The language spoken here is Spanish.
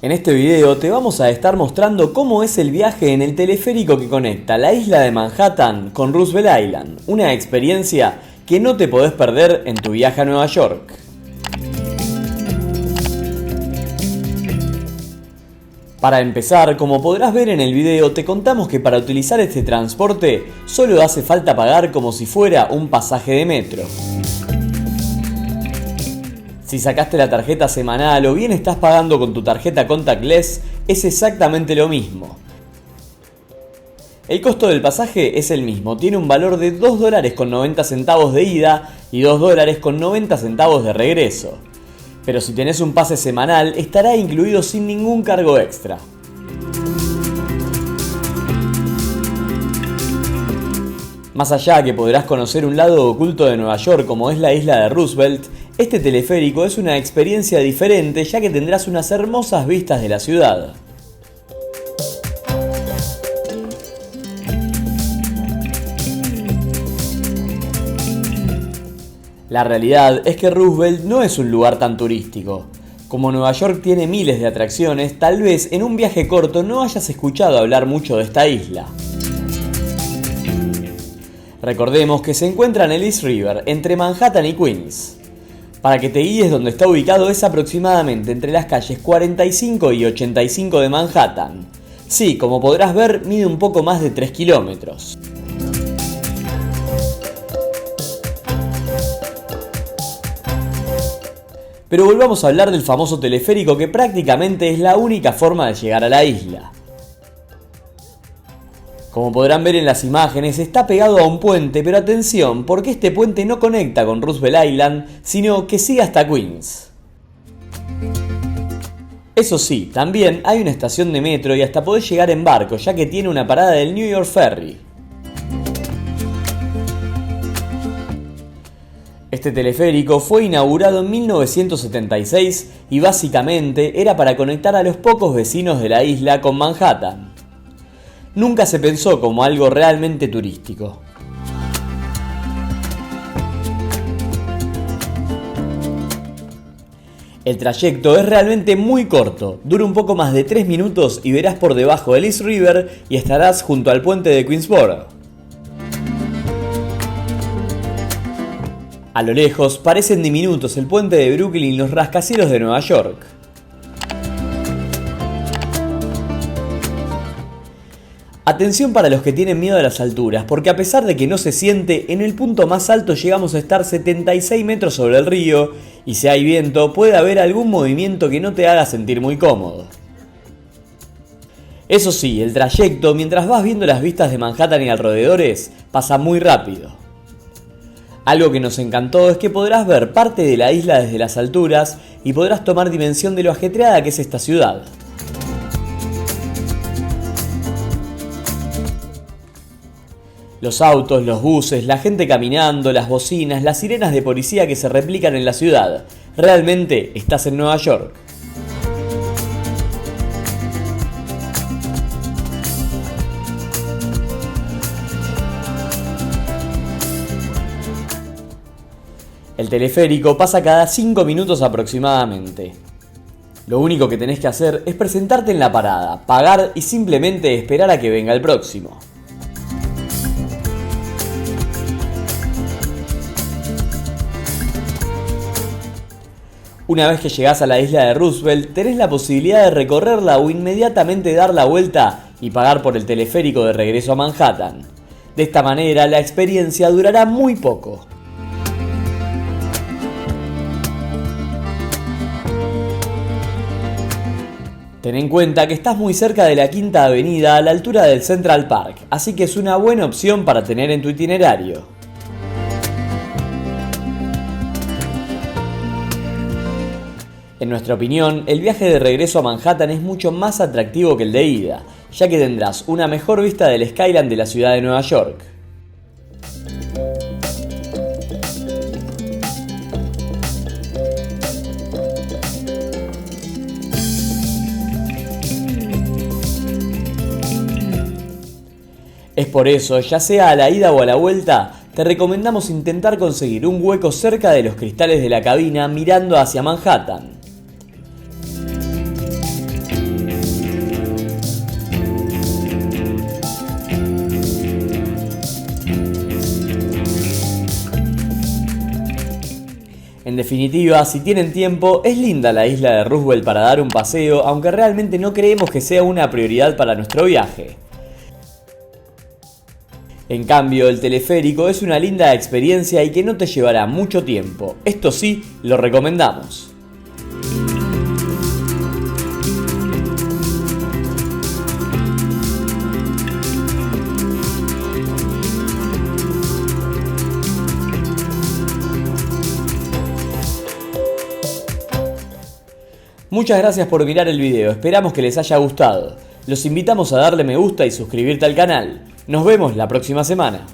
En este video te vamos a estar mostrando cómo es el viaje en el teleférico que conecta la isla de Manhattan con Roosevelt Island, una experiencia que no te podés perder en tu viaje a Nueva York. Para empezar, como podrás ver en el video, te contamos que para utilizar este transporte solo hace falta pagar como si fuera un pasaje de metro. Si sacaste la tarjeta semanal o bien estás pagando con tu tarjeta contactless, es exactamente lo mismo. El costo del pasaje es el mismo, tiene un valor de $2.90 de ida y $2.90 de regreso. Pero si tenés un pase semanal, estará incluido sin ningún cargo extra. Más allá que podrás conocer un lado oculto de Nueva York como es la isla de Roosevelt, este teleférico es una experiencia diferente ya que tendrás unas hermosas vistas de la ciudad. La realidad es que Roosevelt no es un lugar tan turístico. Como Nueva York tiene miles de atracciones, tal vez en un viaje corto no hayas escuchado hablar mucho de esta isla. Recordemos que se encuentra en el East River, entre Manhattan y Queens. Para que te guíes, donde está ubicado es aproximadamente entre las calles 45 y 85 de Manhattan. Sí, como podrás ver, mide un poco más de 3 kilómetros. Pero volvamos a hablar del famoso teleférico, que prácticamente es la única forma de llegar a la isla. Como podrán ver en las imágenes, está pegado a un puente, pero atención, porque este puente no conecta con Roosevelt Island, sino que sigue hasta Queens. Eso sí, también hay una estación de metro y hasta podés llegar en barco, ya que tiene una parada del New York Ferry. Este teleférico fue inaugurado en 1976 y básicamente era para conectar a los pocos vecinos de la isla con Manhattan. Nunca se pensó como algo realmente turístico. El trayecto es realmente muy corto, dura un poco más de 3 minutos y verás por debajo del East River y estarás junto al puente de Queensboro. A lo lejos parecen diminutos el puente de Brooklyn y los rascacielos de Nueva York. Atención para los que tienen miedo a las alturas, porque a pesar de que no se siente, en el punto más alto llegamos a estar 76 metros sobre el río y si hay viento puede haber algún movimiento que no te haga sentir muy cómodo. Eso sí, el trayecto, mientras vas viendo las vistas de Manhattan y alrededores, pasa muy rápido. Algo que nos encantó es que podrás ver parte de la isla desde las alturas y podrás tomar dimensión de lo ajetreada que es esta ciudad. Los autos, los buses, la gente caminando, las bocinas, las sirenas de policía que se replican en la ciudad. Realmente estás en Nueva York. El teleférico pasa cada 5 minutos aproximadamente. Lo único que tenés que hacer es presentarte en la parada, pagar y simplemente esperar a que venga el próximo. Una vez que llegás a la isla de Roosevelt, tenés la posibilidad de recorrerla o inmediatamente dar la vuelta y pagar por el teleférico de regreso a Manhattan. De esta manera, la experiencia durará muy poco. Ten en cuenta que estás muy cerca de la Quinta Avenida a la altura del Central Park, así que es una buena opción para tener en tu itinerario. En nuestra opinión, el viaje de regreso a Manhattan es mucho más atractivo que el de ida, ya que tendrás una mejor vista del skyline de la ciudad de Nueva York. Es por eso, ya sea a la ida o a la vuelta, te recomendamos intentar conseguir un hueco cerca de los cristales de la cabina mirando hacia Manhattan. En definitiva, si tienen tiempo, es linda la isla de Roosevelt para dar un paseo, aunque realmente no creemos que sea una prioridad para nuestro viaje. En cambio, el teleférico es una linda experiencia y que no te llevará mucho tiempo. Esto sí, lo recomendamos. Muchas gracias por mirar el video, esperamos que les haya gustado. Los invitamos a darle me gusta y suscribirte al canal. Nos vemos la próxima semana.